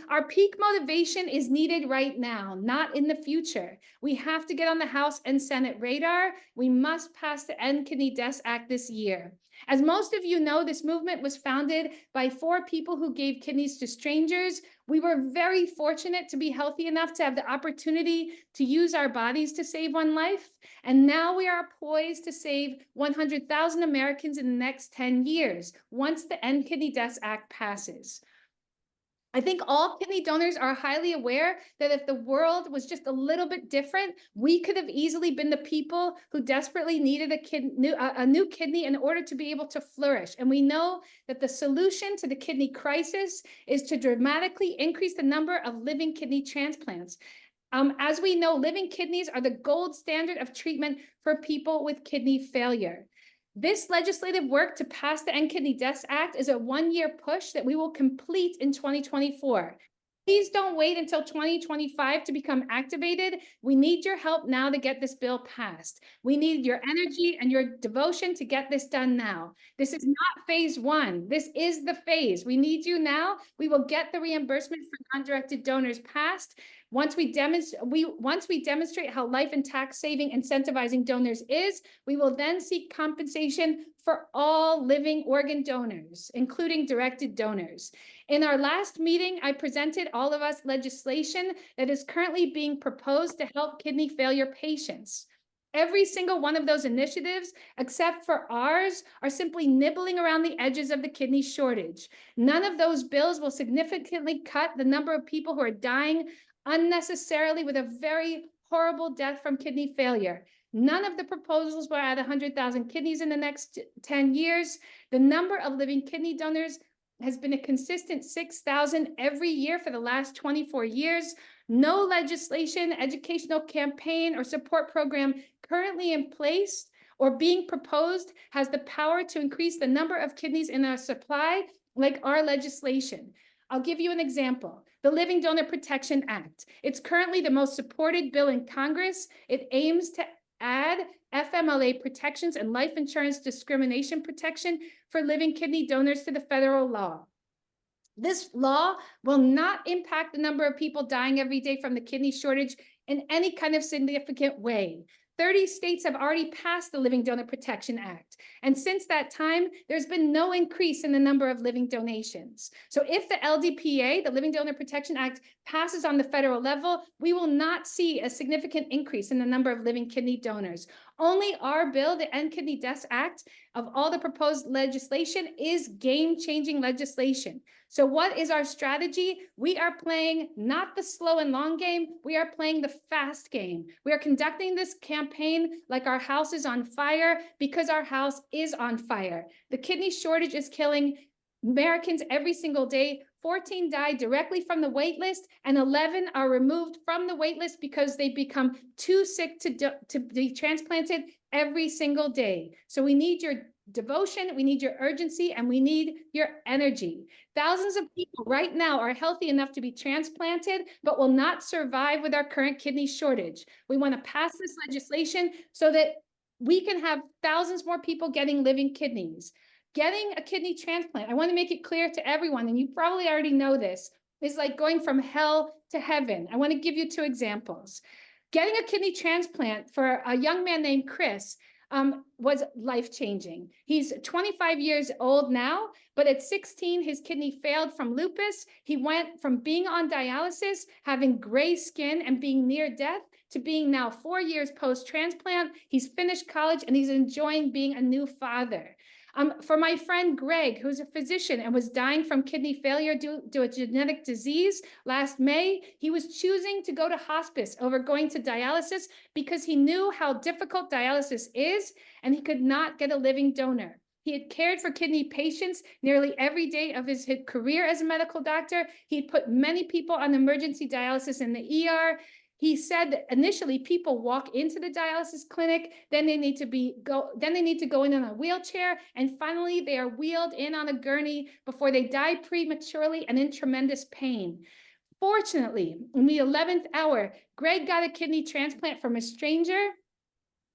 Our peak motivation is needed right now, not in the future. We have to get on the House and Senate radar. We must pass the End Kidney Deaths Act this year. As most of you know, this movement was founded by 4 people who gave kidneys to strangers. We were very fortunate to be healthy enough to have the opportunity to use our bodies to save one life. And now we are poised to save 100,000 Americans in the next 10 years, once the End Kidney Deaths Act passes. I think all kidney donors are highly aware that if the world was just a little bit different, we could have easily been the people who desperately needed a new kidney in order to be able to flourish. And we know that the solution to the kidney crisis is to dramatically increase the number of living kidney transplants. As we know, living kidneys are the gold standard of treatment for people with kidney failure. This legislative work to pass the End Kidney Deaths Act is a 1-year push that we will complete in 2024. Please don't wait until 2025 to become activated. We need your help now to get this bill passed. We need your energy and your devotion to get this done now. This is not phase 1. This is the phase. We need you now. We will get the reimbursement for non-directed donors passed. Once we demonstrate how life and tax saving incentivizing donors is, we will then seek compensation for all living organ donors, including directed donors. In our last meeting, I presented all of us legislation that is currently being proposed to help kidney failure patients. Every single one of those initiatives, except for ours, are simply nibbling around the edges of the kidney shortage. None of those bills will significantly cut the number of people who are dying unnecessarily with a very horrible death from kidney failure. None of the proposals will add 100,000 kidneys in the next 10 years. The number of living kidney donors has been a consistent 6,000 every year for the last 24 years. No legislation, educational campaign, or support program currently in place or being proposed has the power to increase the number of kidneys in our supply like our legislation. I'll give you an example. The Living Donor Protection Act. It's currently the most supported bill in Congress. It aims to add FMLA protections and life insurance discrimination protection for living kidney donors to the federal law. This law will not impact the number of people dying every day from the kidney shortage in any kind of significant way. 30 states have already passed the Living Donor Protection Act. And since that time, there's been no increase in the number of living donations. So if the LDPA, the Living Donor Protection Act, passes on the federal level, we will not see a significant increase in the number of living kidney donors. Only our bill, the End Kidney Deaths Act, of all the proposed legislation, is game-changing legislation. So what is our strategy? We are playing not the slow and long game, we are playing the fast game. We are conducting this campaign like our house is on fire because our house is on fire. The kidney shortage is killing Americans every single day. 14 die directly from the wait list, and 11 are removed from the wait list because they become too sick to be transplanted every single day. So we need your devotion, we need your urgency, and we need your energy. Thousands of people right now are healthy enough to be transplanted, but will not survive with our current kidney shortage. We want to pass this legislation so that we can have thousands more people getting living kidneys. Getting a kidney transplant, I want to make it clear to everyone, and you probably already know this, is like going from hell to heaven. I want to give you 2 examples. Getting a kidney transplant for a young man named Chris was life-changing. He's 25 years old now, but at 16, his kidney failed from lupus. He went from being on dialysis, having gray skin, and being near death, to being now 4 years post-transplant. He's finished college, and he's enjoying being a new father. For my friend Greg, who's a physician and was dying from kidney failure due to a genetic disease last May, he was choosing to go to hospice over going to dialysis because he knew how difficult dialysis is and he could not get a living donor. He had cared for kidney patients nearly every day of his career as a medical doctor. He'd put many people on emergency dialysis in the ER. He said that initially people walk into the dialysis clinic, then they need to go in a wheelchair, and finally they are wheeled in on a gurney before they die prematurely and in tremendous pain. Fortunately, in the 11th hour, Greg got a kidney transplant from a stranger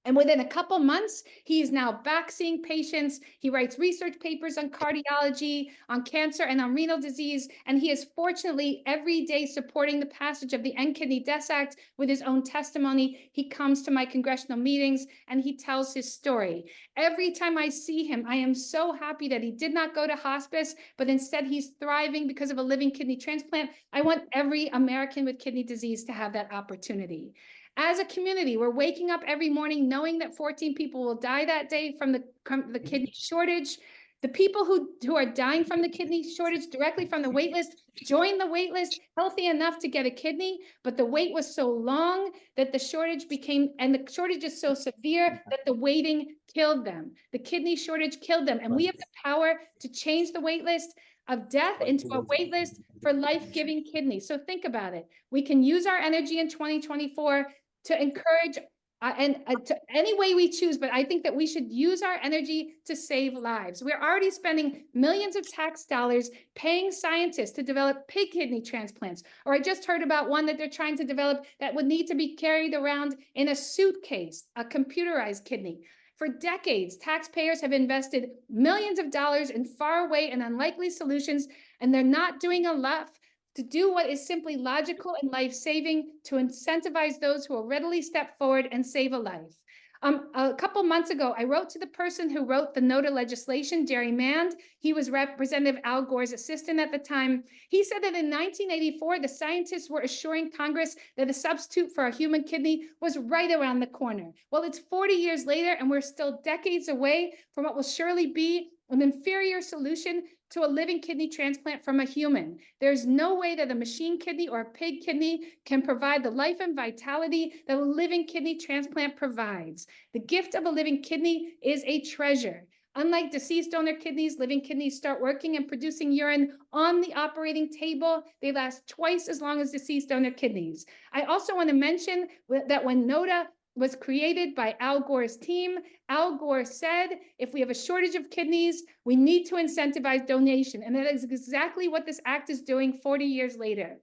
And within a couple months, he is now back seeing patients. He writes research papers on cardiology, on cancer, and on renal disease. And he is fortunately every day supporting the passage of the End Kidney Death Act with his own testimony. He comes to my congressional meetings and he tells his story. Every time I see him, I am so happy that he did not go to hospice, but instead he's thriving because of a living kidney transplant. I want every American with kidney disease to have that opportunity. As a community, we're waking up every morning knowing that 14 people will die that day from the kidney shortage. The people who are dying from the kidney shortage directly from the wait list joined the wait list healthy enough to get a kidney, but the wait was so long that the shortage the shortage is so severe that the waiting killed them. The kidney shortage killed them. And we have the power to change the wait list of death into a wait list for life-giving kidneys. So think about it. We can use our energy in 2024 to encourage to any way we choose, but I think that we should use our energy to save lives. We're already spending millions of tax dollars paying scientists to develop pig kidney transplants. Or I just heard about one that they're trying to develop that would need to be carried around in a suitcase, a computerized kidney. For decades, taxpayers have invested millions of dollars in faraway and unlikely solutions, and they're not doing enough to do what is simply logical and life-saving to incentivize those who will readily step forward and save a life. A couple months ago, I wrote to the person who wrote the NOTA legislation, Jerry Mand. He was Representative Al Gore's assistant at the time. He said that in 1984, the scientists were assuring Congress that a substitute for a human kidney was right around the corner. Well, it's 40 years later, and we're still decades away from what will surely be an inferior solution to a living kidney transplant from a human. There's no way that a machine kidney or a pig kidney can provide the life and vitality that a living kidney transplant provides. The gift of a living kidney is a treasure. Unlike deceased donor kidneys, living kidneys start working and producing urine on the operating table. They last twice as long as deceased donor kidneys. I also want to mention that when NOTA was created by Al Gore's team, Al Gore said, if we have a shortage of kidneys, we need to incentivize donation. And that is exactly what this act is doing 40 years later.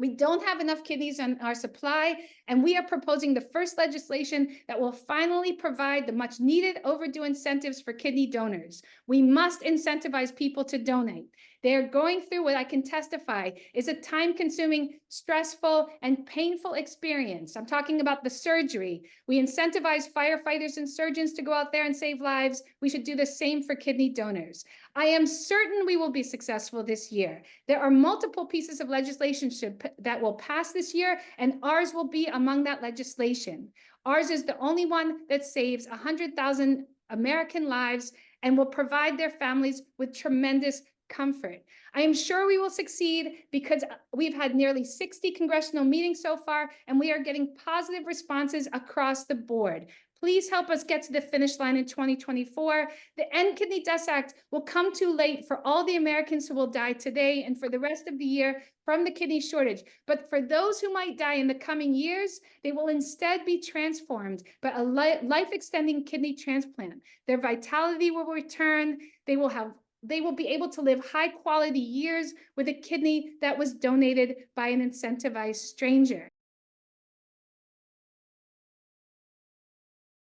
We don't have enough kidneys on our supply, and we are proposing the first legislation that will finally provide the much needed overdue incentives for kidney donors. We must incentivize people to donate. They're going through what I can testify is a time-consuming, stressful, and painful experience. I'm talking about the surgery. We incentivize firefighters and surgeons to go out there and save lives. We should do the same for kidney donors. I am certain we will be successful this year. There are multiple pieces of legislation that will pass this year, and ours will be among that legislation. Ours is the only one that saves 100,000 American lives and will provide their families with tremendous comfort. I am sure we will succeed because we've had nearly 60 congressional meetings so far, and we are getting positive responses across the board. Please help us get to the finish line in 2024. The End Kidney Death Act will come too late for all the Americans who will die today and for the rest of the year from the kidney shortage. But for those who might die in the coming years, they will instead be transformed by a life-extending kidney transplant. Their vitality will return. They will be able to live high-quality years with a kidney that was donated by an incentivized stranger.